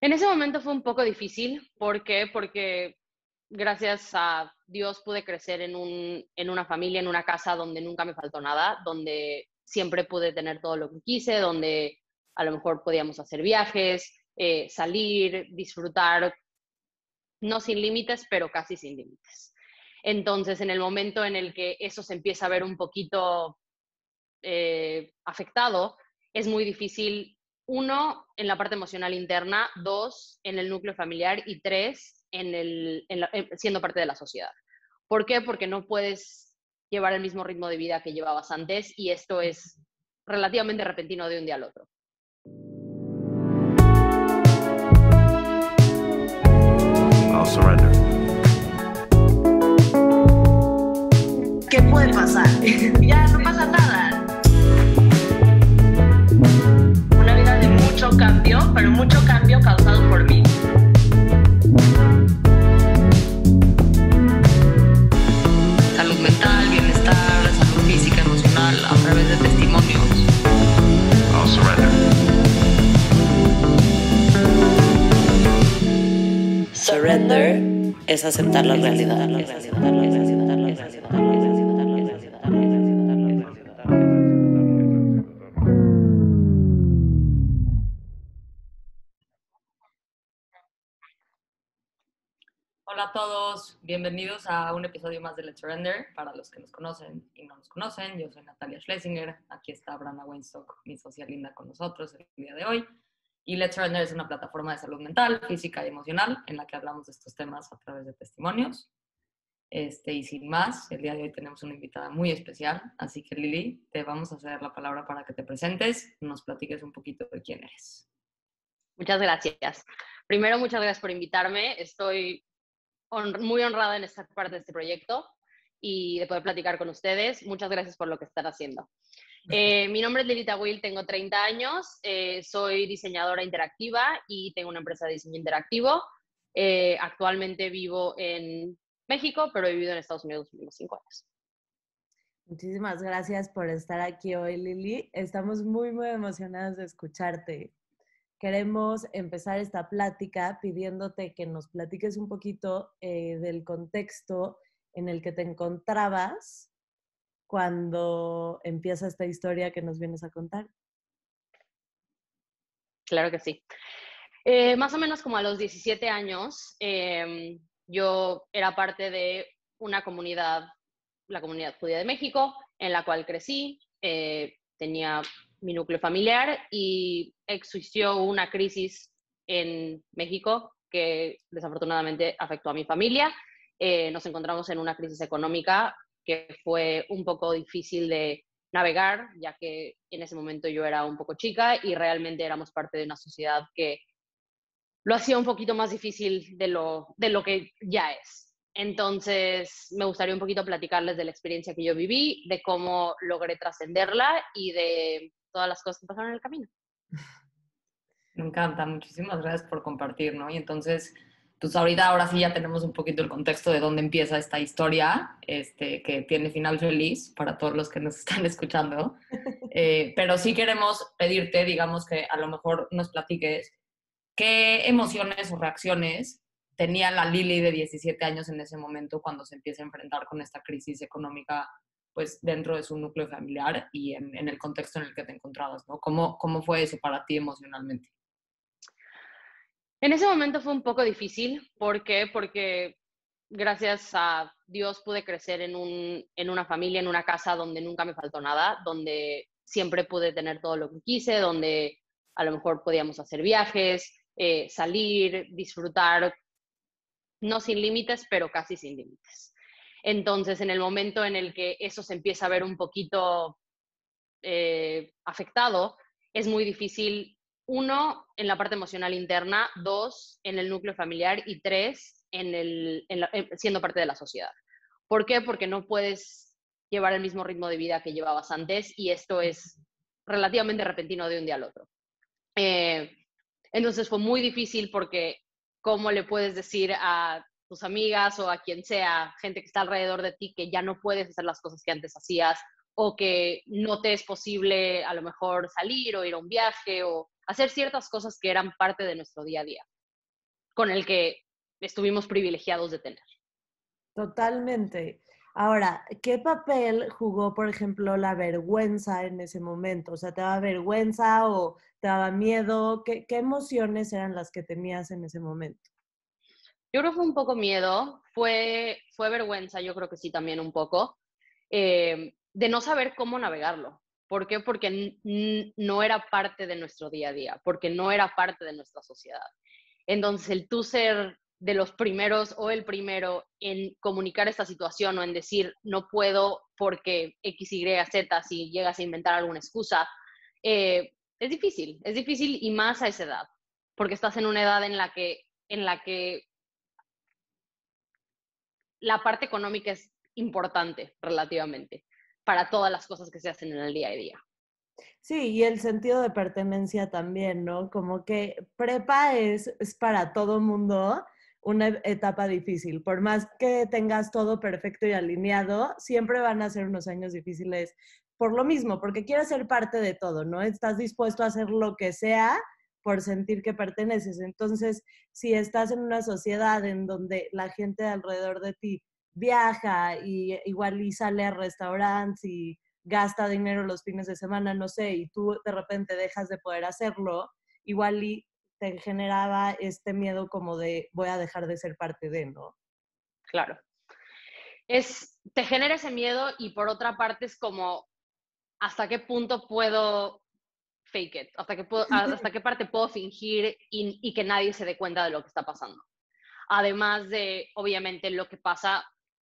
En ese momento fue un poco difícil. ¿Por qué? Porque gracias a Dios pude crecer en una familia, en una casa donde nunca me faltó nada, donde siempre pude tener todo lo que quise, donde a lo mejor podíamos hacer viajes, salir, disfrutar, no sin límites, pero casi sin límites. Entonces, en el momento en el que eso se empieza a ver un poquito afectado, es muy difícil, uno, en la parte emocional interna, dos, en el núcleo familiar y tres, siendo parte de la sociedad. ¿Por qué? Porque no puedes llevar el mismo ritmo de vida que llevabas antes y esto es relativamente repentino de un día al otro. I'll surrender. ¿Qué puede pasar? Ya no pasa nada. Una vida de mucho cambio, pero mucho cambio causado por mí. Salud mental, bienestar, salud física, emocional, a través de testimonios. I'll surrender. Surrender es aceptar la realidad. Hola a todos, bienvenidos a un episodio más de Let's Surrender. Para los que nos conocen y no nos conocen, yo soy Natalia Schlesinger. Aquí está Brana Weinstock, mi socia linda, con nosotros el día de hoy. Y Let's Surrender es una plataforma de salud mental, física y emocional en la que hablamos de estos temas a través de testimonios. Y sin más, el día de hoy tenemos una invitada muy especial, así que Lili, te vamos a ceder la palabra para que te presentes, nos platiques un poquito de quién eres. Muchas gracias. Primero, muchas gracias por invitarme. Estoy muy honrada en estar parte de este proyecto y de poder platicar con ustedes. Muchas gracias por lo que están haciendo. Mi nombre es Lilita Will, tengo 30 años, soy diseñadora interactiva y tengo una empresa de diseño interactivo. Actualmente vivo en México, pero he vivido en Estados Unidos los últimos 5 años. Muchísimas gracias por estar aquí hoy, Lili. Estamos muy emocionados de escucharte. Queremos empezar esta plática pidiéndote que nos platiques un poquito del contexto en el que te encontrabas cuando empieza esta historia que nos vienes a contar. Claro que sí. Más o menos como a los 17 años, yo era parte de una comunidad, la comunidad judía de México, en la cual crecí, tenía mi núcleo familiar y existió una crisis en México que desafortunadamente afectó a mi familia. Nos encontramos en una crisis económica que fue un poco difícil de navegar, ya que en ese momento yo era un poco chica y realmente éramos parte de una sociedad que lo hacía un poquito más difícil de lo que ya es. Entonces, me gustaría un poquito platicarles de la experiencia que yo viví, de cómo logré trascenderla y de todas las cosas que pasaron en el camino. Me encanta, muchísimas gracias por compartir, ¿no? Y entonces, pues ahora sí ya tenemos un poquito el contexto de dónde empieza esta historia, que tiene final feliz para todos los que nos están escuchando. Pero sí queremos pedirte, digamos, que a lo mejor nos platiques qué emociones o reacciones tenía la Lili de 17 años en ese momento cuando se empieza a enfrentar con esta crisis económica, pues dentro de su núcleo familiar y en el contexto en el que te encontrabas, ¿no? ¿Cómo fue eso para ti emocionalmente? En ese momento fue un poco difícil. ¿Por qué? Porque gracias a Dios pude crecer en una familia, en una casa donde nunca me faltó nada, donde siempre pude tener todo lo que quise, donde a lo mejor podíamos hacer viajes, salir, disfrutar, no sin límites, pero casi sin límites. Entonces, en el momento en el que eso se empieza a ver un poquito afectado, es muy difícil, uno, en la parte emocional interna, dos, en el núcleo familiar y tres, siendo parte de la sociedad. ¿Por qué? Porque no puedes llevar el mismo ritmo de vida que llevabas antes y esto es relativamente repentino de un día al otro. Entonces fue muy difícil porque cómo le puedes decir a tus amigas o a quien sea, gente que está alrededor de ti, que ya no puedes hacer las cosas que antes hacías o que no te es posible a lo mejor salir o ir a un viaje o hacer ciertas cosas que eran parte de nuestro día a día, con el que estuvimos privilegiados de tener. Totalmente. Ahora, ¿qué papel jugó, por ejemplo, la vergüenza en ese momento? O sea, ¿te daba vergüenza o te daba miedo? ¿Qué emociones eran las que tenías en ese momento? Yo creo que fue un poco miedo, fue vergüenza, yo creo que sí también un poco, de no saber cómo navegarlo. ¿Por qué? Porque no era parte de nuestro día a día, porque no era parte de nuestra sociedad. Entonces, el tú ser de los primeros o el primero en comunicar esta situación o en decir no puedo porque X, Y, Z, si llegas a inventar alguna excusa, es difícil y más a esa edad, porque estás en una edad en la que la parte económica es importante relativamente para todas las cosas que se hacen en el día a día. Sí, y el sentido de pertenencia también, ¿no? Como que prepa es para todo mundo una etapa difícil. Por más que tengas todo perfecto y alineado, siempre van a ser unos años difíciles por lo mismo, porque quieres ser parte de todo, ¿no? Estás dispuesto a hacer lo que sea por sentir que perteneces. Entonces, si estás en una sociedad en donde la gente alrededor de ti viaja y igual y sale a restaurantes y gasta dinero los fines de semana, no sé, y tú de repente dejas de poder hacerlo, igual y te generaba este miedo como de voy a dejar de ser parte de, ¿no? Claro. Te genera ese miedo y por otra parte es como, ¿hasta qué punto puedo fake it? ¿Hasta qué parte puedo fingir y que nadie se dé cuenta de lo que está pasando? Además de, obviamente, lo que pasa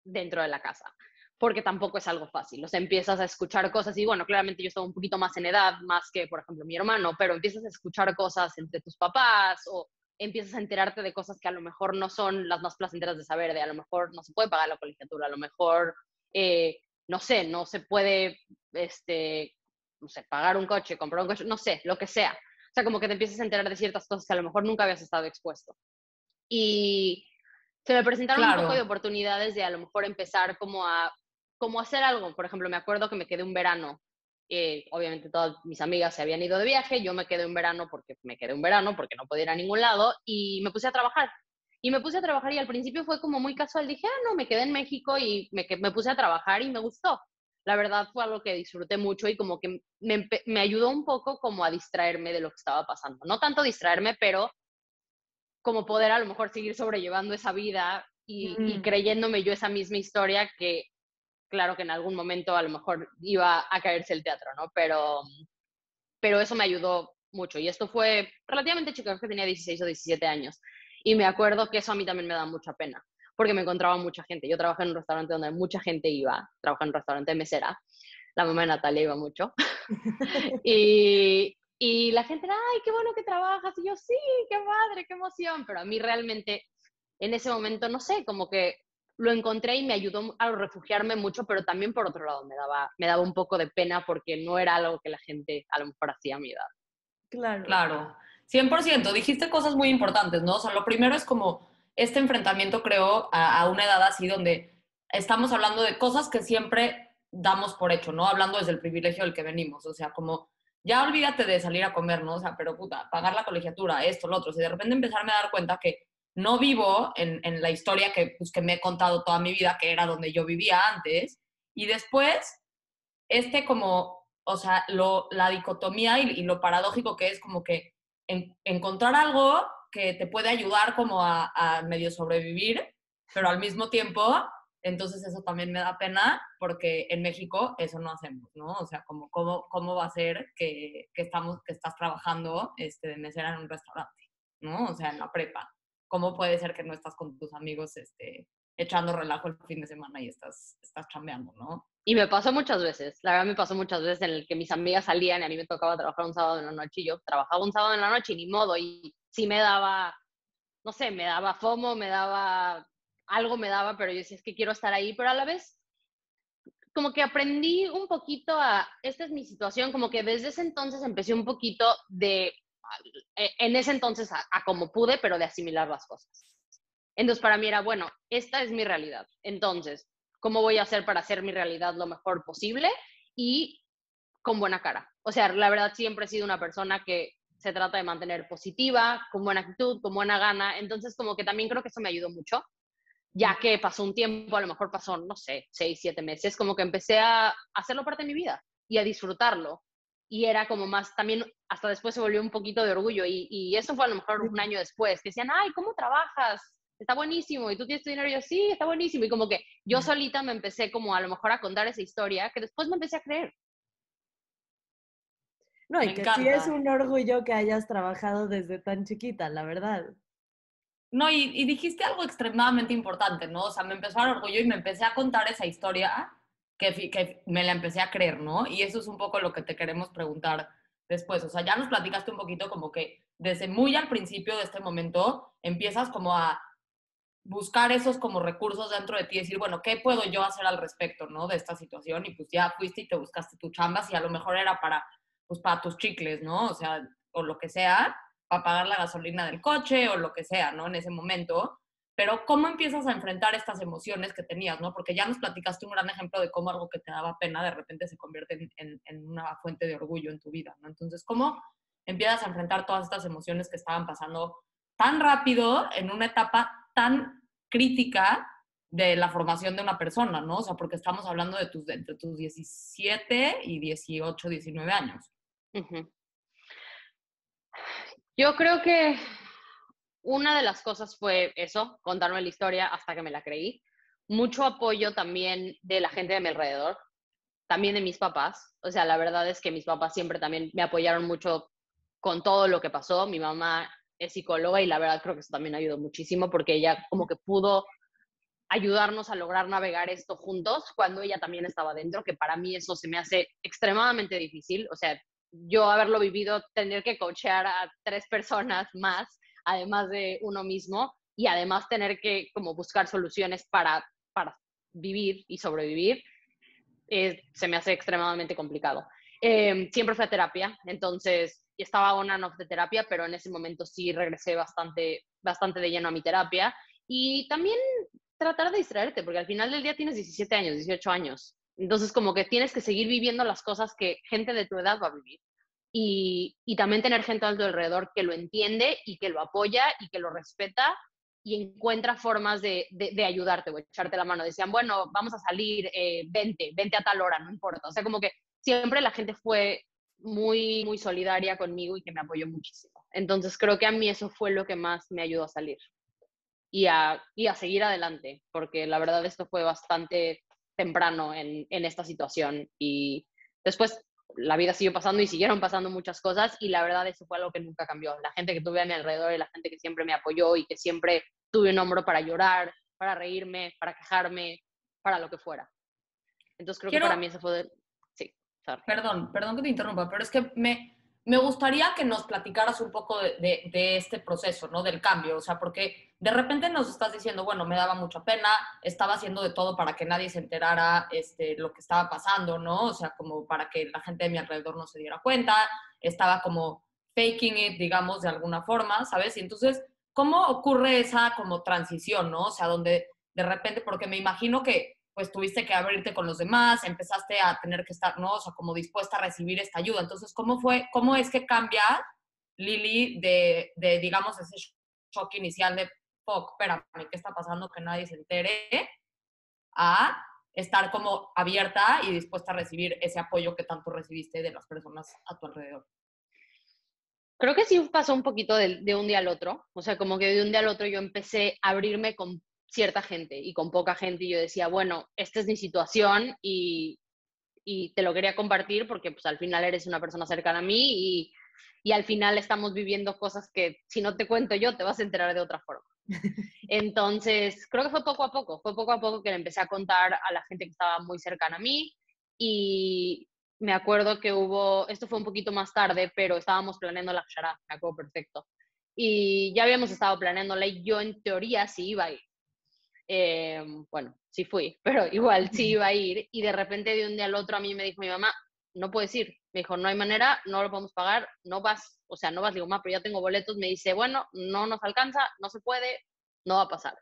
dentro de la casa, porque tampoco es algo fácil. O sea, empiezas a escuchar cosas y, bueno, claramente yo estaba un poquito más en edad, más que, por ejemplo, mi hermano, pero empiezas a escuchar cosas entre tus papás o empiezas a enterarte de cosas que a lo mejor no son las más placenteras de saber, de a lo mejor no se puede pagar la colegiatura, a lo mejor, no sé, no se puede, no sé, pagar un coche, comprar un coche, no sé, lo que sea. O sea, como que te empiezas a enterar de ciertas cosas que a lo mejor nunca habías estado expuesto. Y se me presentaron un poco de Claro. oportunidades de a lo mejor empezar como a hacer algo. Por ejemplo, me acuerdo que me quedé un verano. Obviamente todas mis amigas se habían ido de viaje, yo me quedé un verano porque no podía ir a ningún lado y me puse a trabajar. Y me puse a trabajar y al principio fue como muy casual. Dije, no, me quedé en México y me puse a trabajar y me gustó. La verdad fue algo que disfruté mucho y como que me ayudó un poco como a distraerme de lo que estaba pasando. No tanto distraerme, pero como poder a lo mejor seguir sobrellevando esa vida y creyéndome yo esa misma historia que claro que en algún momento a lo mejor iba a caerse el teatro, ¿no? Pero eso me ayudó mucho. Y esto fue relativamente chico, creo que tenía 16 o 17 años. Y me acuerdo que eso a mí también me da mucha pena, porque me encontraba mucha gente. Yo trabajé en un restaurante donde mucha gente iba, trabajé en un restaurante de mesera, la mamá de Natalia iba mucho. Y la gente era, ay, qué bueno que trabajas. Y yo, sí, qué madre, qué emoción. Pero a mí realmente, en ese momento, no sé, como que lo encontré y me ayudó a refugiarme mucho, pero también por otro lado me daba un poco de pena porque no era algo que la gente a lo mejor hacía a mi edad. Claro. Claro, 100%. Dijiste cosas muy importantes, ¿no? O sea, lo primero es como este enfrentamiento, creo, a una edad así donde estamos hablando de cosas que siempre damos por hecho, ¿no? Hablando desde el privilegio del que venimos. O sea, como ya olvídate de salir a comer, ¿no? O sea, pero puta, pagar la colegiatura, esto, lo otro. Y de repente empezarme a dar cuenta que no vivo en la historia pues, que me he contado toda mi vida, que era donde yo vivía antes. Y después como, o sea, la dicotomía y lo paradójico que es como que encontrar algo que te puede ayudar como a medio sobrevivir, pero al mismo tiempo, entonces eso también me da pena porque en México eso no hacemos, ¿no? O sea, cómo va a ser que estás trabajando de mesera en un restaurante, ¿no? O sea, en la prepa. ¿Cómo puede ser que no estás con tus amigos echando relajo el fin de semana y estás chambeando, ¿no? Y me pasó muchas veces, la verdad me pasó muchas veces en el que mis amigas salían y a mí me tocaba trabajar un sábado en la noche y yo trabajaba un sábado en la noche y ni modo, y sí me daba, no sé, me daba FOMO, algo me daba, pero yo decía, es que quiero estar ahí, pero a la vez como que aprendí un poquito esta es mi situación, como que desde ese entonces empecé un poquito en ese entonces a como pude, pero de asimilar las cosas. Entonces para mí era, bueno, esta es mi realidad, entonces cómo voy a hacer para hacer mi realidad lo mejor posible y con buena cara. O sea, la verdad siempre he sido una persona que se trata de mantener positiva, con buena actitud, con buena gana. Entonces, como que también creo que eso me ayudó mucho, ya que pasó un tiempo, a lo mejor pasó, no sé, 6, 7 meses, como que empecé a hacerlo parte de mi vida y a disfrutarlo. Y era como más, también hasta después se volvió un poquito de orgullo. Y eso fue a lo mejor un año después, que decían, ay, ¿cómo trabajas? Está buenísimo. Y tú tienes tu dinero. Y yo, sí, está buenísimo. Y como que yo solita me empecé como a lo mejor a contar esa historia, que después me empecé a creer. No, y Me que encanta. sí es un orgullo que hayas trabajado desde tan chiquita, la verdad. No, y dijiste algo extremadamente importante, ¿no? O sea, me empezó a dar orgullo y me empecé a contar esa historia que me la empecé a creer, ¿no? Y eso es un poco lo que te queremos preguntar después. O sea, ya nos platicaste un poquito como que desde muy al principio de este momento empiezas como a buscar esos como recursos dentro de ti y decir, bueno, ¿qué puedo yo hacer al respecto, ¿no? De esta situación. Y pues ya fuiste y te buscaste tu chamba, si a lo mejor era para, pues para tus chicles, ¿no? O sea, o lo que sea, para pagar la gasolina del coche o lo que sea, ¿no? En ese momento. Pero ¿cómo empiezas a enfrentar estas emociones que tenías, ¿no? Porque ya nos platicaste un gran ejemplo de cómo algo que te daba pena de repente se convierte en una fuente de orgullo en tu vida, ¿no? Entonces, ¿cómo empiezas a enfrentar todas estas emociones que estaban pasando tan rápido en una etapa tan crítica de la formación de una persona, ¿no? O sea, porque estamos hablando de entre tus 17 y 18, 19 años. Uh-huh. Yo creo que una de las cosas fue eso, contarme la historia hasta que me la creí. Mucho apoyo también de la gente de mi alrededor, también de mis papás. O sea, la verdad es que mis papás siempre también me apoyaron mucho con todo lo que pasó. Mi mamá es psicóloga y la verdad creo que eso también ayudó muchísimo porque ella como que pudo ayudarnos a lograr navegar esto juntos cuando ella también estaba dentro, que para mí eso se me hace extremadamente difícil. O sea, yo haberlo vivido, tener que coachear a 3 personas más, además de uno mismo, y además tener que como buscar soluciones para vivir y sobrevivir, se me hace extremadamente complicado. Siempre fui a terapia, entonces estaba on and off de terapia, pero en ese momento sí regresé bastante de lleno a mi terapia. Y también tratar de distraerte, porque al final del día tienes 17 años, 18 años. Entonces, como que tienes que seguir viviendo las cosas que gente de tu edad va a vivir. Y también tener gente a tu alrededor que lo entiende y que lo apoya y que lo respeta y encuentra formas de ayudarte o echarte la mano. Decían, bueno, vamos a salir, vente a tal hora, no importa. O sea, como que siempre la gente fue muy, muy solidaria conmigo y que me apoyó muchísimo. Entonces, creo que a mí eso fue lo que más me ayudó a salir y a seguir adelante, porque la verdad esto fue bastante temprano en esta situación y después la vida siguió pasando y siguieron pasando muchas cosas y la verdad eso fue algo que nunca cambió. La gente que tuve a mi alrededor y la gente que siempre me apoyó y que siempre tuve un hombro para llorar, para reírme, para quejarme, para lo que fuera. Entonces creo que para mí eso fue... Sí, sorry. Perdón que te interrumpa, pero es que me gustaría que nos platicaras un poco de este proceso, ¿no? Del cambio, o sea, porque de repente nos estás diciendo, bueno, me daba mucha pena, estaba haciendo de todo para que nadie se enterara lo que estaba pasando, ¿no? O sea, como para que la gente de mi alrededor no se diera cuenta, estaba como faking it, digamos, de alguna forma, ¿sabes? Y entonces, ¿cómo ocurre esa como transición, ¿no? O sea, donde de repente, porque me imagino que pues tuviste que abrirte con los demás, empezaste a tener que estar, ¿no? O sea, como dispuesta a recibir esta ayuda. Entonces, ¿cómo es que cambia Lili de digamos, ese shock inicial de, fuck, espérame, ¿qué está pasando? Que nadie se entere, a estar como abierta y dispuesta a recibir ese apoyo que tanto recibiste de las personas a tu alrededor? Creo que sí pasó un poquito de un día al otro, o sea, como que de un día al otro yo empecé a abrirme con cierta gente y con poca gente y yo decía, bueno, esta es mi situación y te lo quería compartir porque pues al final eres una persona cercana a mí y al final estamos viviendo cosas que si no te cuento yo te vas a enterar de otra forma. Entonces, creo que fue poco a poco que le empecé a contar a la gente que estaba muy cercana a mí y me acuerdo que esto fue un poquito más tarde, pero estábamos planeando la Shara, me acuerdo perfecto. Y ya habíamos estado planeándola y yo en teoría sí iba a ir. Bueno, sí fui, pero igual sí iba a ir y de repente de un día al otro a mí me dijo mi mamá, no puedes ir. Me dijo, no hay manera, no lo podemos pagar, no vas, o sea, no vas. Digo, mamá, pero ya tengo boletos. Me dice, bueno, no nos alcanza, no se puede, no va a pasar.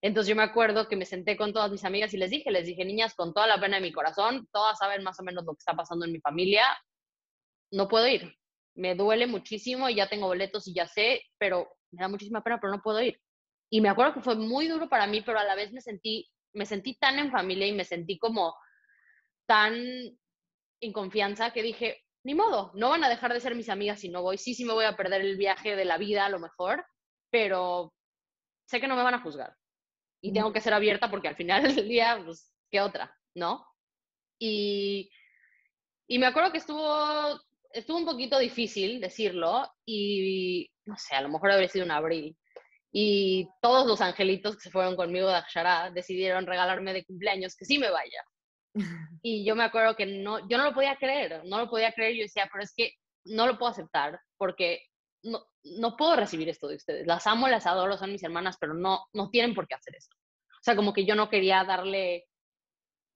Entonces yo me acuerdo que me senté con todas mis amigas y les dije, niñas, con toda la pena de mi corazón, todas saben más o menos lo que está pasando en mi familia, no puedo ir. me duele muchísimo y ya tengo boletos y ya sé, pero me da muchísima pena, pero no puedo ir. Y me acuerdo que fue muy duro para mí, pero a la vez me sentí tan en familia y me sentí como tan en confianza que dije, ni modo, no van a dejar de ser mis amigas si no voy. Sí, sí me voy a perder el viaje de la vida a lo mejor, pero sé que no me van a juzgar. Y tengo que ser abierta porque al final del día, pues, ¿qué otra? ¿No? Y, y me acuerdo que estuvo un poquito difícil decirlo y, no sé, a lo mejor habría sido en abril. Y todos los angelitos que se fueron conmigo de Akshara decidieron regalarme de cumpleaños que sí me vaya. Y yo me acuerdo que no, yo no lo podía creer, no lo podía creer. Yo decía, pero es que no lo puedo aceptar porque no puedo recibir esto de ustedes. Las amo, las adoro, son mis hermanas, pero no tienen por qué hacer esto. O sea, como que yo no quería darle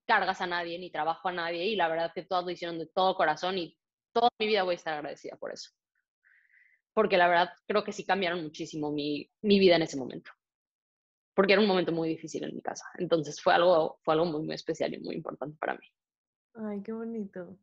cargas a nadie, ni trabajo a nadie, y la verdad que todas lo hicieron de todo corazón y toda mi vida voy a estar agradecida por eso. Porque la verdad creo que sí cambiaron muchísimo mi vida en ese momento. Porque era un momento muy difícil en mi casa. Entonces fue algo muy, muy especial y muy importante para mí. Ay, qué bonito.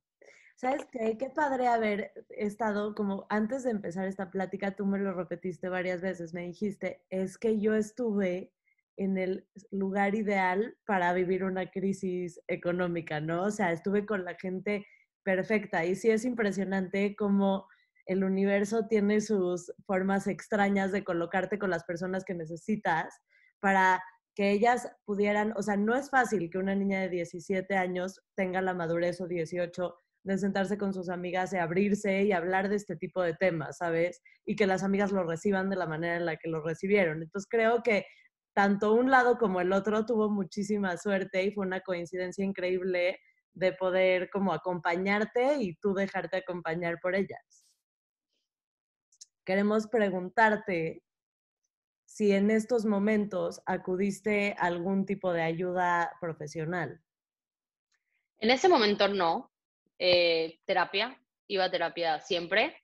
¿Sabes qué? Qué padre haber estado, como antes de empezar esta plática, tú me lo repetiste varias veces, me dijiste, es que yo estuve en el lugar ideal para vivir una crisis económica, ¿no? O sea, estuve con la gente perfecta y sí es impresionante cómo el universo tiene sus formas extrañas de colocarte con las personas que necesitas para que ellas pudieran, o sea, no es fácil que una niña de 17 años tenga la madurez o 18 de sentarse con sus amigas y abrirse y hablar de este tipo de temas, ¿sabes? Y que las amigas lo reciban de la manera en la que lo recibieron. Entonces creo que tanto un lado como el otro tuvo muchísima suerte y fue una coincidencia increíble de poder como acompañarte y tú dejarte acompañar por ellas. Queremos preguntarte si en estos momentos acudiste a algún tipo de ayuda profesional. En ese momento no. Terapia, iba a terapia siempre.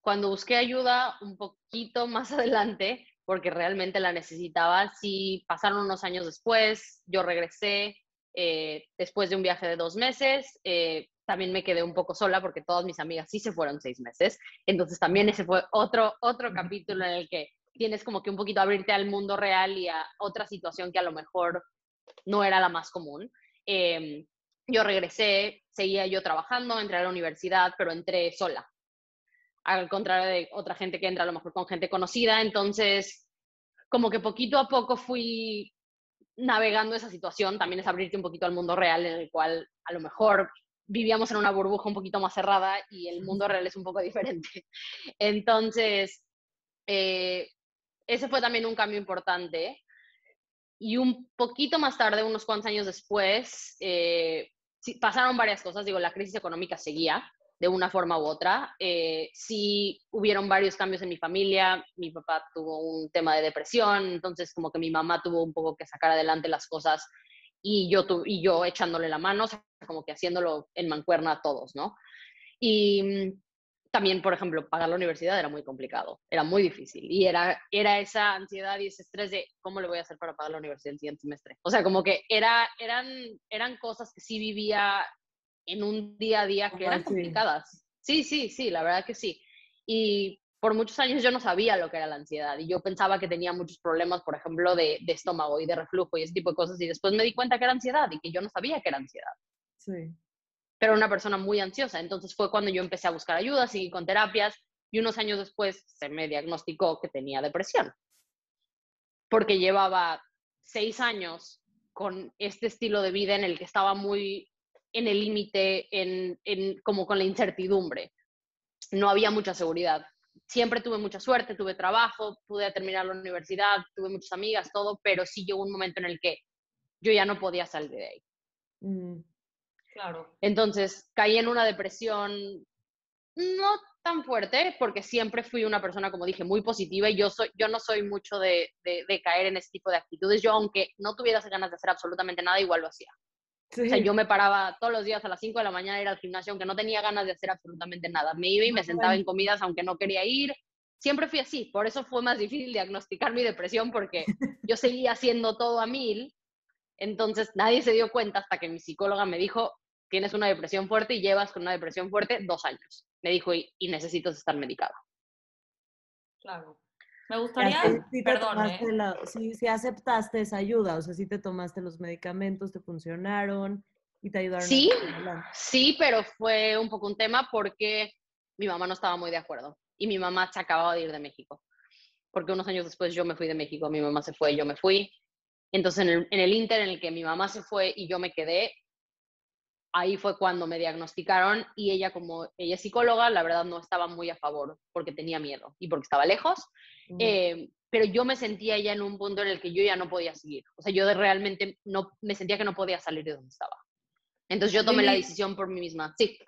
Cuando busqué ayuda un poquito más adelante, porque realmente la necesitaba, sí pasaron unos años después, yo regresé después de un viaje de 2 meses, también me quedé un poco sola porque todas mis amigas sí se fueron 6 meses, entonces también ese fue otro capítulo en el que tienes como que un poquito abrirte al mundo real y a otra situación que a lo mejor no era la más común. Yo regresé, seguía yo trabajando, entré a la universidad, pero entré sola, al contrario de otra gente que entra a lo mejor con gente conocida. Entonces, como que poquito a poco fui navegando esa situación. También es abrirte un poquito al mundo real, en el cual a lo mejor vivíamos en una burbuja un poquito más cerrada y el mundo real es un poco diferente. Entonces, ese fue también un cambio importante. Y un poquito más tarde, unos cuantos años después, sí, pasaron varias cosas. Digo, la crisis económica seguía de una forma u otra. Sí hubieron varios cambios en mi familia. Mi papá tuvo un tema de depresión, entonces como que mi mamá tuvo un poco que sacar adelante las cosas y yo echándole la mano, o sea, como que haciéndolo en mancuerna a todos, ¿no? Y también, por ejemplo, pagar la universidad era muy complicado, era muy difícil. Y era esa ansiedad y ese estrés de cómo le voy a hacer para pagar la universidad el siguiente semestre. O sea, como que eran cosas que sí vivía en un día a día que eran complicadas. Sí, la verdad que sí. Y por muchos años yo no sabía lo que era la ansiedad y yo pensaba que tenía muchos problemas, por ejemplo, de estómago y de reflujo y ese tipo de cosas. Y después me di cuenta que era ansiedad y que yo no sabía que era ansiedad. Sí. Pero una persona muy ansiosa. Entonces fue cuando yo empecé a buscar ayuda, seguí con terapias y unos años después se me diagnosticó que tenía depresión. Porque llevaba 6 años con este estilo de vida en el que estaba muy en el límite, como con la incertidumbre. No había mucha seguridad. Siempre tuve mucha suerte, tuve trabajo, pude terminar la universidad, tuve muchas amigas, todo, pero sí llegó un momento en el que yo ya no podía salir de ahí. Claro. Entonces caí en una depresión no tan fuerte, porque siempre fui una persona, como dije, muy positiva y yo no soy mucho de caer en ese tipo de actitudes. Yo, aunque no tuviera ganas de hacer absolutamente nada, igual lo hacía. Sí. O sea, yo me paraba todos los días a las 5 de la mañana a ir al gimnasio, aunque no tenía ganas de hacer absolutamente nada. Me iba y me sentaba en comidas, aunque no quería ir. Siempre fui así. Por eso fue más difícil diagnosticar mi depresión, porque yo seguía haciendo todo a 1000. Entonces nadie se dio cuenta hasta que mi psicóloga me dijo, tienes una depresión fuerte y llevas con una depresión fuerte 2 años. me dijo, y necesitas estar medicada. Claro. Me Y gustaría, así sí te perdón, tomaste sí aceptaste esa ayuda, o sea, sí te tomaste los medicamentos, te funcionaron y te ayudaron a Sí, salir adelante. sí, pero fue un poco un tema porque mi mamá no estaba muy de acuerdo y mi mamá se acababa de ir de México, porque unos años después yo me fui de México, mi mamá se fue, yo me fui. Entonces en el inter en el que mi mamá se fue y yo me quedé, ahí fue cuando me diagnosticaron y ella, como ella es psicóloga, la verdad no estaba muy a favor porque tenía miedo y porque estaba lejos. Pero yo me sentía ya en un punto en el que yo ya no podía seguir. O sea, yo realmente no, me sentía que no podía salir de donde estaba. Entonces yo tomé la Lili, decisión por mí misma. Sí,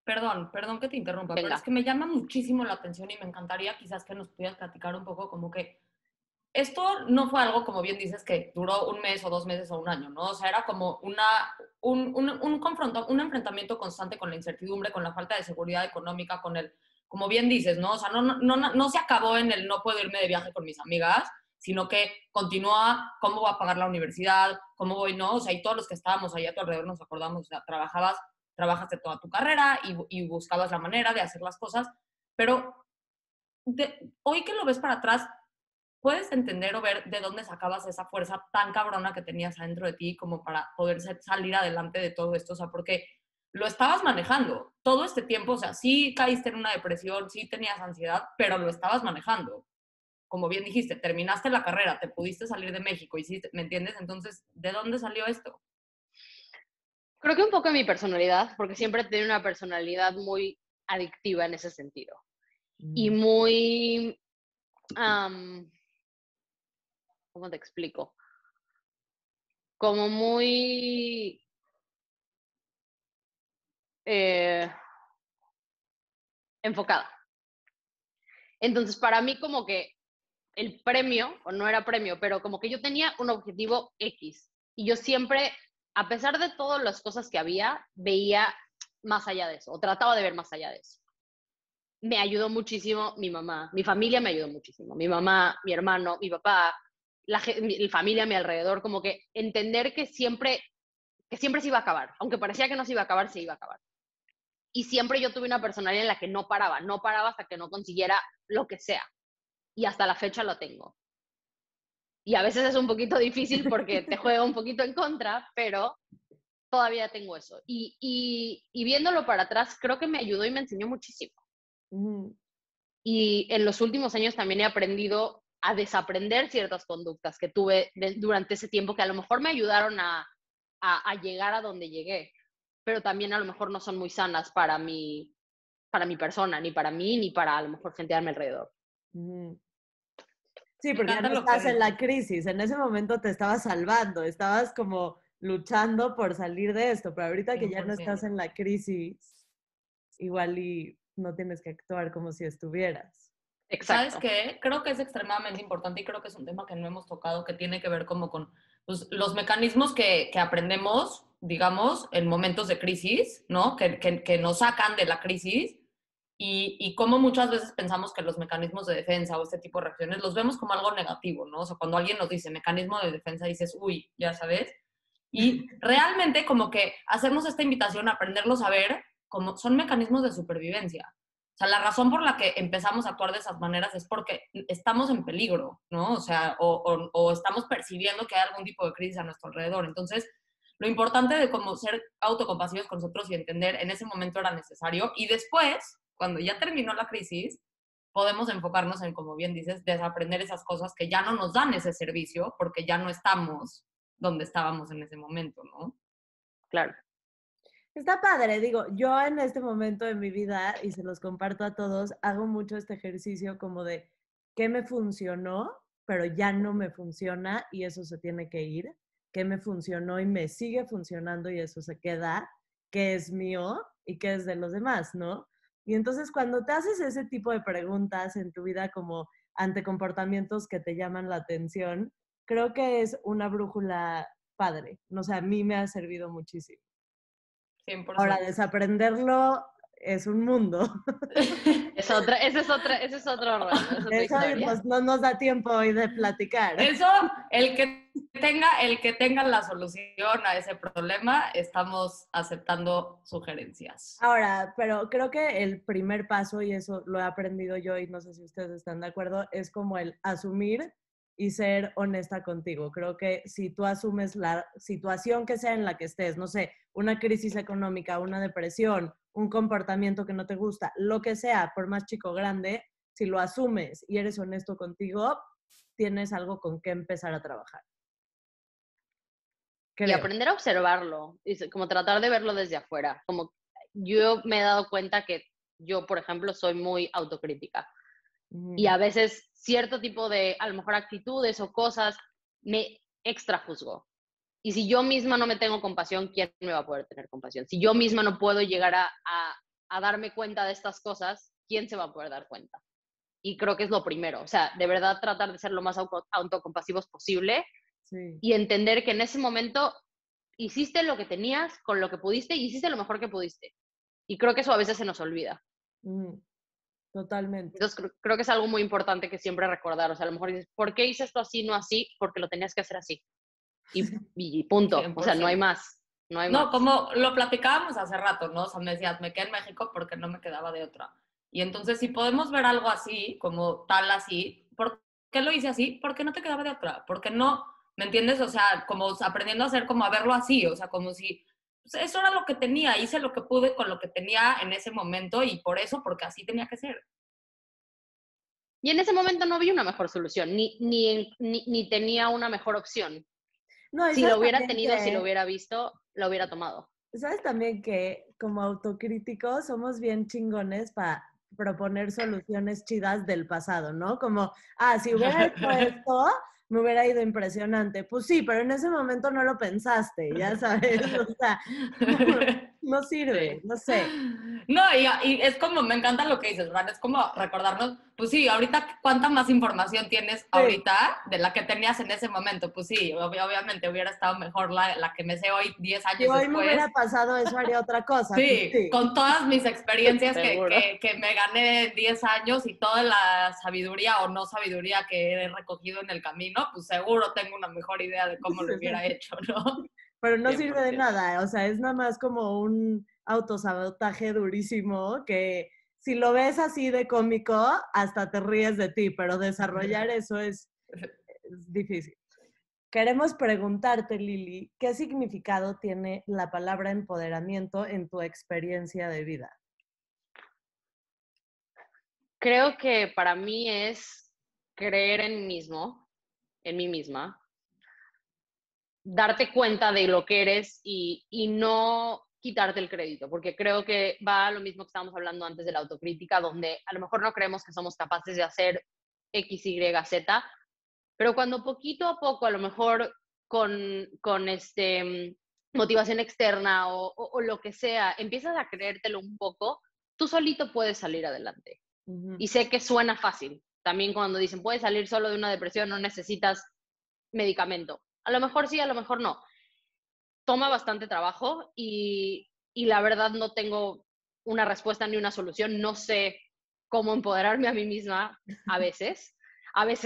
perdón que te interrumpa, pero es venga. que me llama muchísimo la atención y me encantaría quizás que nos pudieras platicar un poco como que esto no fue algo, como bien dices, que duró 1 mes o 2 meses o 1 año, ¿no? O sea, era como un enfrentamiento constante con la incertidumbre, con la falta de seguridad económica, con el, como bien dices, ¿no? O sea, no se acabó en el no puedo irme de viaje con mis amigas, sino que continúa cómo voy a pagar la universidad, cómo voy, ¿no? O sea, y todos los que estábamos ahí a tu alrededor nos acordamos, o sea, trabajaste toda tu carrera y buscabas la manera de hacer las cosas, pero hoy que lo ves para atrás, ¿puedes entender o ver de dónde sacabas esa fuerza tan cabrona que tenías adentro de ti como para poder salir adelante de todo esto? O sea, porque lo estabas manejando todo este tiempo, o sea, sí caíste en una depresión, sí tenías ansiedad, pero lo estabas manejando. Como bien dijiste, terminaste la carrera, te pudiste salir de México, y sí, ¿me entiendes? Entonces, ¿de dónde salió esto? Creo que un poco de mi personalidad, porque siempre he tenido una personalidad muy adictiva en ese sentido. Y muy, ¿cómo te explico? Como muy eh, enfocada. Entonces, para mí como que el premio, o no era premio, pero como que yo tenía un objetivo X. Y yo siempre, a pesar de todas las cosas que había, veía más allá de eso, o trataba de ver más allá de eso. Me ayudó muchísimo mi mamá, mi familia me ayudó muchísimo, mi mamá, mi hermano, mi papá, mi familia a mi alrededor, como que entender que siempre se iba a acabar, aunque parecía que no se iba a acabar, se iba a acabar. Y siempre yo tuve una personalidad en la que no paraba hasta que no consiguiera lo que sea. Y hasta la fecha lo tengo. Y a veces es un poquito difícil porque te juega un poquito en contra, pero todavía tengo eso. Y viéndolo para atrás, creo que me ayudó y me enseñó muchísimo. Y en los últimos años también he aprendido a desaprender ciertas conductas que tuve durante ese tiempo que a lo mejor me ayudaron a llegar a donde llegué, pero también a lo mejor no son muy sanas para mi persona, ni para mí, ni para a lo mejor gente a mi alrededor. Sí, porque ya no estás en la crisis, en ese momento te estabas salvando, estabas como luchando por salir de esto, pero ahorita que ya no estás en la crisis, igual y no tienes que actuar como si estuvieras. Exacto. ¿Sabes qué? Creo que es extremadamente importante y creo que es un tema que no hemos tocado, que tiene que ver como con pues, los mecanismos que aprendemos, digamos, en momentos de crisis, ¿no? Que nos sacan de la crisis y cómo muchas veces pensamos que los mecanismos de defensa o este tipo de reacciones los vemos como algo negativo, ¿no? O sea, cuando alguien nos dice mecanismo de defensa, dices, uy, ya sabes. Y realmente como que hacernos esta invitación a aprenderlos a ver como son mecanismos de supervivencia. O sea, la razón por la que empezamos a actuar de esas maneras es porque estamos en peligro, ¿no? O sea, o estamos percibiendo que hay algún tipo de crisis a nuestro alrededor. Entonces, lo importante de como ser autocompasivos con nosotros y entender en ese momento era necesario. Y después, cuando ya terminó la crisis, podemos enfocarnos en, como bien dices, desaprender esas cosas que ya no nos dan ese servicio porque ya no estamos donde estábamos en ese momento, ¿no? Claro. Está padre, digo, yo en este momento de mi vida, y se los comparto a todos, hago mucho este ejercicio como de qué me funcionó, pero ya no me funciona y eso se tiene que ir, qué me funcionó y me sigue funcionando y eso se queda, qué es mío y qué es de los demás, ¿no? Y entonces cuando te haces ese tipo de preguntas en tu vida como ante comportamientos que te llaman la atención, creo que es una brújula padre, no sé, a mí me ha servido muchísimo. 100%. Ahora, desaprenderlo es un mundo. Ese es otro rollo, es otra Eso historia. pues, no nos da tiempo hoy de platicar. Eso, el que que tenga la solución a ese problema, estamos aceptando sugerencias. Ahora, pero creo que el primer paso, y eso lo he aprendido yo y no sé si ustedes están de acuerdo, es como el asumir y ser honesta contigo. Creo que si tú asumes la situación que sea en la que estés, no sé, una crisis económica, una depresión, un comportamiento que no te gusta, lo que sea, por más chico o grande, si lo asumes y eres honesto contigo, tienes algo con qué empezar a trabajar. Y Creo. aprender a observarlo, y como tratar de verlo desde afuera. Como yo me he dado cuenta que yo, por ejemplo, soy muy autocrítica. Y a veces cierto tipo de, a lo mejor, actitudes o cosas me extrajuzgo. Y si yo misma no me tengo compasión, ¿quién me va a poder tener compasión? Si yo misma no puedo llegar a darme cuenta de estas cosas, ¿quién se va a poder dar cuenta? Y creo que es lo primero. O sea, de verdad tratar de ser lo más autocompasivos posible Sí. y entender que en ese momento hiciste lo que tenías con lo que pudiste y hiciste lo mejor que pudiste. Y creo que eso a veces se nos olvida. Totalmente. Entonces creo que es algo muy importante que siempre recordar. O sea, a lo mejor dices, ¿por qué hice esto así, no así? Porque lo tenías que hacer así. Y punto. 100%. O sea, no hay más. No hay No, más. como lo platicábamos hace rato, ¿no? O sea, me decías, me quedé en México porque no me quedaba de otra. Y entonces, si podemos ver algo así, como tal así, ¿por qué lo hice así? Porque no te quedaba de otra. Porque no, ¿me entiendes? O sea, como aprendiendo a hacer, como a verlo así. O sea, como si pues, eso era lo que tenía, hice lo que pude con lo que tenía en ese momento y por eso, porque así tenía que ser. Y en ese momento no vi una mejor solución, ni tenía una mejor opción. No, y Si lo sabes hubiera también tenido, si lo que, hubiera visto, lo hubiera tomado. sabes también que como autocríticos somos bien chingones para proponer soluciones chidas del pasado, ¿no? Como, si hubiera hecho esto, me hubiera ido impresionante. Pues sí, pero en ese momento no lo pensaste, ya sabes, o sea, no sirve, Sí. no sé. No, y es como, me encanta lo que dices, Fran, es como recordarnos, pues sí, ahorita, ¿cuánta más información tienes Sí. ahorita de la que tenías en ese momento? Pues sí, obviamente hubiera estado mejor la que me sé hoy 10 Si años hoy me después. hubiera pasado eso, haría otra cosa. Pues Sí, sí. con todas mis experiencias Seguro. que me gané en 10 años y toda la sabiduría o no sabiduría que he recogido en el camino, pues seguro tengo una mejor idea de cómo lo hubiera hecho, ¿no? Pero no sirve de 100%. nada, o sea, es nada más como un autosabotaje durísimo que si lo ves así de cómico, hasta te ríes de ti, pero desarrollar eso es difícil. Queremos preguntarte, Lili, ¿qué significado tiene la palabra empoderamiento en tu experiencia de vida? Creo que para mí es creer en mí misma, darte cuenta de lo que eres y no quitarte el crédito, porque creo que va a lo mismo que estábamos hablando antes de la autocrítica, donde a lo mejor no creemos que somos capaces de hacer X, Y, Z, pero cuando poquito a poco, a lo mejor con motivación externa o lo que sea, empiezas a creértelo un poco, tú solito puedes salir adelante. Y sé que suena fácil. También cuando dicen, puedes salir solo de una depresión, no necesitas medicamento. A lo mejor sí, a lo mejor no. Toma bastante trabajo y la verdad no tengo una respuesta ni una solución. No sé cómo empoderarme a mí misma a veces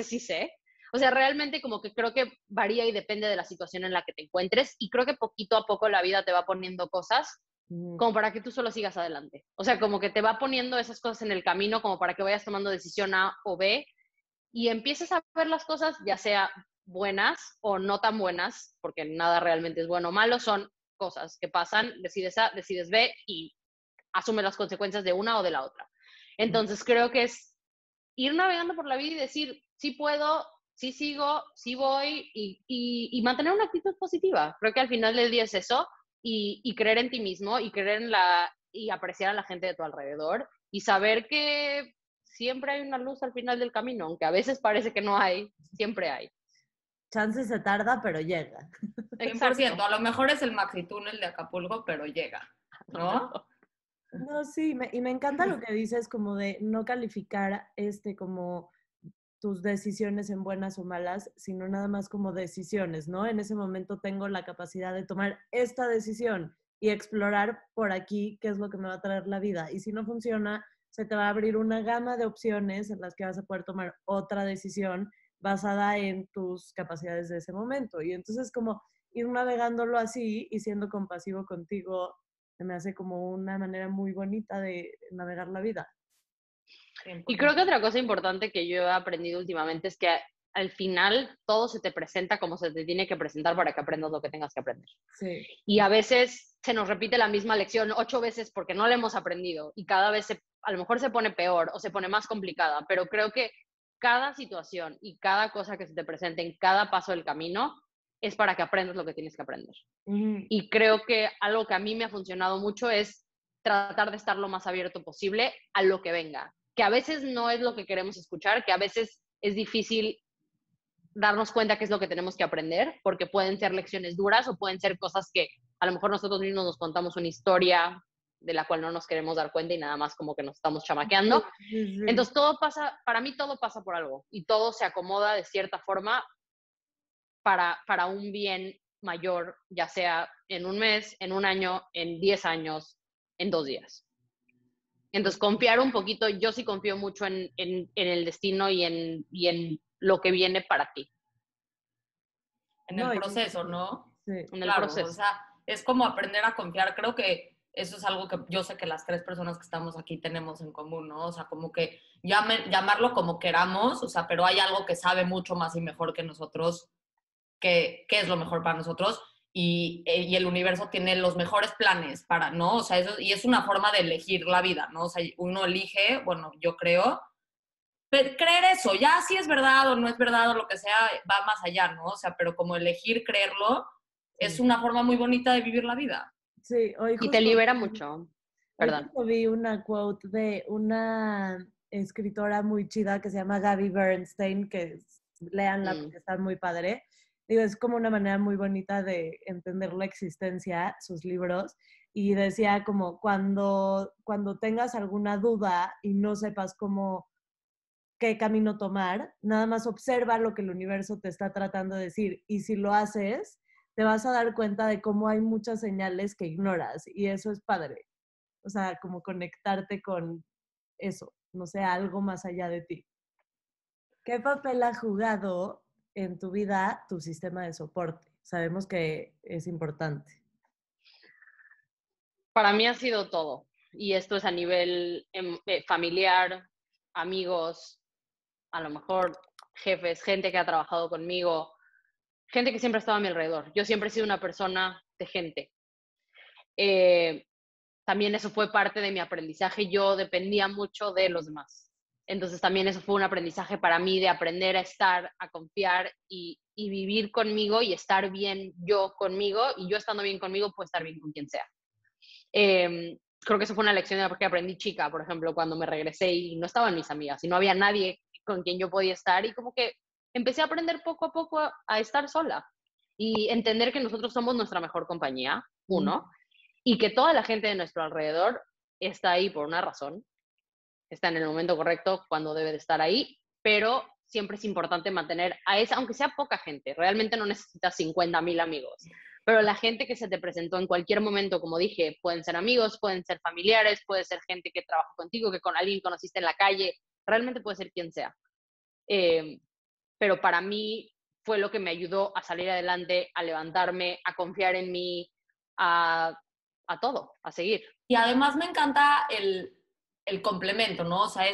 sí sé. O sea, realmente como que creo que varía y depende de la situación en la que te encuentres y creo que poquito a poco la vida te va poniendo cosas como para que tú solo sigas adelante. O sea, como que te va poniendo esas cosas en el camino como para que vayas tomando decisión A o B y empieces a ver las cosas, ya sea buenas o no tan buenas, porque nada realmente es bueno o malo, son cosas que pasan, decides A, decides B y asume las consecuencias de una o de la otra. Entonces creo que es ir navegando por la vida y decir, sí puedo, sí sigo, sí voy y mantener una actitud positiva. Creo que al final del día es eso y creer en ti mismo y creer en y apreciar a la gente de tu alrededor y saber que siempre hay una luz al final del camino, aunque a veces parece que no hay, siempre hay. Chance se tarda, pero llega. 100%, a lo mejor es el maxi túnel de Acapulco, pero llega, ¿no? No, sí, y me encanta lo que dices como de no calificar como tus decisiones en buenas o malas, sino nada más como decisiones, ¿no? En ese momento tengo la capacidad de tomar esta decisión y explorar por aquí qué es lo que me va a traer la vida. Y si no funciona, se te va a abrir una gama de opciones en las que vas a poder tomar otra decisión basada en tus capacidades de ese momento. Y entonces como ir navegándolo así y siendo compasivo contigo, se me hace como una manera muy bonita de navegar la vida. Y creo que otra cosa importante que yo he aprendido últimamente es que al final todo se te presenta como se te tiene que presentar para que aprendas lo que tengas que aprender. Sí. Y a veces se nos repite la misma lección 8 veces porque no la hemos aprendido y cada vez a lo mejor se pone peor o se pone más complicada, pero creo que cada situación y cada cosa que se te presente en cada paso del camino es para que aprendas lo que tienes que aprender. Ujú. Y creo que algo que a mí me ha funcionado mucho es tratar de estar lo más abierto posible a lo que venga, que a veces no es lo que queremos escuchar, que a veces es difícil darnos cuenta qué es lo que tenemos que aprender, porque pueden ser lecciones duras o pueden ser cosas que a lo mejor nosotros mismos nos contamos una historia de la cual no nos queremos dar cuenta y nada más como que nos estamos chamaqueando. Sí, sí. Entonces todo pasa, para mí todo pasa por algo y todo se acomoda de cierta forma para un bien mayor, ya sea en un mes, en un año, en 10 años, en 2 días. Entonces, confiar un poquito, yo sí confío mucho en el destino y en lo que viene para ti, En No, el y- proceso, ¿no? Sí. en el Claro, proceso. o sea, es como aprender a confiar. Creo que eso es algo que yo sé que las 3 personas que estamos aquí tenemos en común, ¿no? O sea, como que llamarlo como queramos, o sea, pero hay algo que sabe mucho más y mejor que nosotros, que es lo mejor para nosotros, y el universo tiene los mejores planes para, ¿no? O sea, eso, y es una forma de elegir la vida, ¿no? O sea, uno elige, bueno, yo creo, creer eso, ya si es verdad o no es verdad o lo que sea, va más allá, ¿no? O sea, pero como elegir creerlo es Sí. una forma muy bonita de vivir la vida. Sí, Y te libera mucho. Hoy Perdón. justo vi una quote de una escritora muy chida que se llama Gabby Bernstein, léanla porque está muy padre. Digo, es como una manera muy bonita de entender la existencia, sus libros. Y decía como cuando tengas alguna duda y no sepas qué camino tomar, nada más observa lo que el universo te está tratando de decir. Y si lo haces, te vas a dar cuenta de cómo hay muchas señales que ignoras. Y eso es padre. O sea, como conectarte con eso, no sé, algo más allá de ti. ¿Qué papel ha jugado en tu vida tu sistema de soporte? Sabemos que es importante. Para mí ha sido todo. Y esto es a nivel familiar, amigos, a lo mejor jefes, gente que ha trabajado conmigo, gente que siempre ha estado a mi alrededor. Yo siempre he sido una persona de gente. También eso fue parte de mi aprendizaje. Yo dependía mucho de los demás. Entonces también eso fue un aprendizaje para mí de aprender a estar, a confiar y vivir conmigo y estar bien yo conmigo. Y yo estando bien conmigo, puedo estar bien con quien sea. Creo que eso fue una lección que aprendí chica, por ejemplo, cuando me regresé y no estaban mis amigas y no había nadie con quien yo podía estar y como que empecé a aprender poco a poco a estar sola y entender que nosotros somos nuestra mejor compañía, uno, y que toda la gente de nuestro alrededor está ahí por una razón, está en el momento correcto cuando debe de estar ahí, pero siempre es importante mantener a esa, aunque sea poca gente, realmente no necesitas 50,000 amigos, pero la gente que se te presentó en cualquier momento, como dije, pueden ser amigos, pueden ser familiares, puede ser gente que trabaja contigo, que con alguien conociste en la calle, realmente puede ser quien sea. Pero para mí fue lo que me ayudó a salir adelante, a levantarme, a confiar en mí, a todo, a seguir. Y además me encanta el complemento, ¿no? O sea,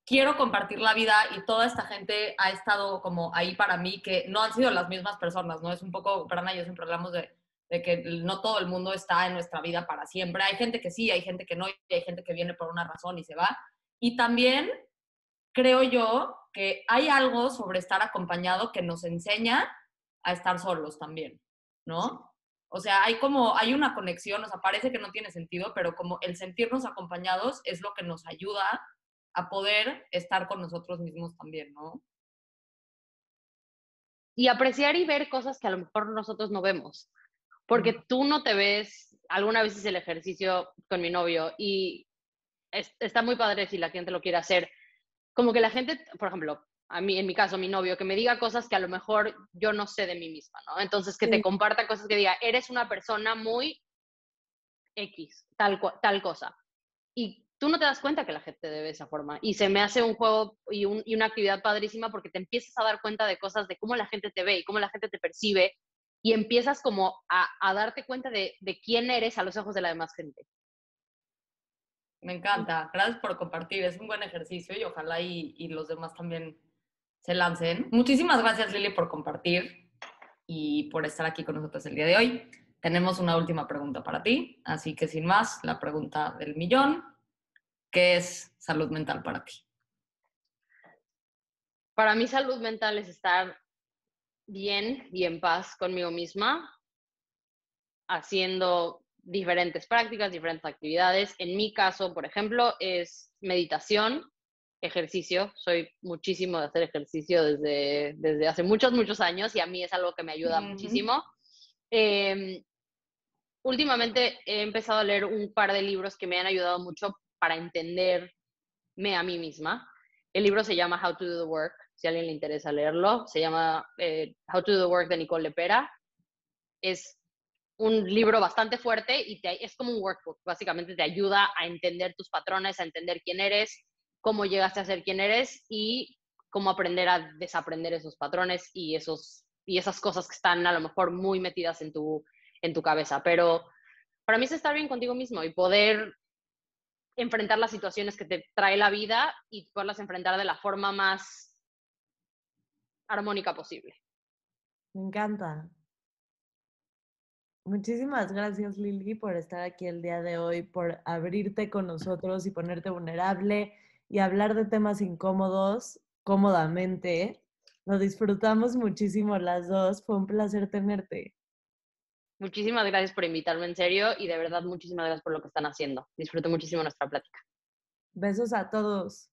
quiero compartir la vida y toda esta gente ha estado como ahí para mí, que no han sido las mismas personas, ¿no? Es un poco, Brana y yo siempre hablamos de que no todo el mundo está en nuestra vida para siempre. Hay gente que sí, hay gente que no, y hay gente que viene por una razón y se va. Y también creo yo que hay algo sobre estar acompañado que nos enseña a estar solos también, ¿no? O sea, hay una conexión, o sea, parece que no tiene sentido, pero como el sentirnos acompañados es lo que nos ayuda a poder estar con nosotros mismos también, ¿no? Y apreciar y ver cosas que a lo mejor nosotros no vemos. Porque tú no te ves, alguna vez hice el ejercicio con mi novio y está muy padre si la gente lo quiere hacer. Como que la gente, por ejemplo, a mí, en mi caso, mi novio, que me diga cosas que a lo mejor yo no sé de mí misma, ¿no? Entonces, que te comparta cosas que diga, eres una persona muy X, tal cosa. Y tú no te das cuenta que la gente te ve de esa forma. Y se me hace un juego y una actividad padrísima porque te empiezas a dar cuenta de cosas, de cómo la gente te ve y cómo la gente te percibe, y empiezas como a darte cuenta de quién eres a los ojos de la demás gente. Me encanta. Gracias por compartir. Es un buen ejercicio y ojalá y los demás también se lancen. Muchísimas gracias, Lili, por compartir y por estar aquí con nosotros el día de hoy. Tenemos una última pregunta para ti, así que sin más, la pregunta del millón, ¿qué es salud mental para ti? Para mí salud mental es estar bien y en paz conmigo misma, haciendo diferentes prácticas, diferentes actividades. En mi caso, por ejemplo, es meditación, ejercicio. Soy muchísimo de hacer ejercicio desde hace muchos, muchos años y a mí es algo que me ayuda muchísimo. Últimamente he empezado a leer un par de libros que me han ayudado mucho para entenderme a mí misma. El libro se llama How to Do the Work, si a alguien le interesa leerlo. Se llama How to Do the Work de Nicole Lepera. Es un libro bastante fuerte y es como un workbook. Básicamente te ayuda a entender tus patrones, a entender quién eres, cómo llegaste a ser quien eres y cómo aprender a desaprender esos patrones y esas cosas que están a lo mejor muy metidas en tu cabeza. Pero para mí es estar bien contigo mismo y poder enfrentar las situaciones que te trae la vida y poderlas enfrentar de la forma más armónica posible. Me encanta. Muchísimas gracias, Lili, por estar aquí el día de hoy, por abrirte con nosotros y ponerte vulnerable y hablar de temas incómodos cómodamente. Lo disfrutamos muchísimo las dos. Fue un placer tenerte. Muchísimas gracias por invitarme, en serio, y de verdad muchísimas gracias por lo que están haciendo. Disfruto muchísimo nuestra plática. Besos a todos.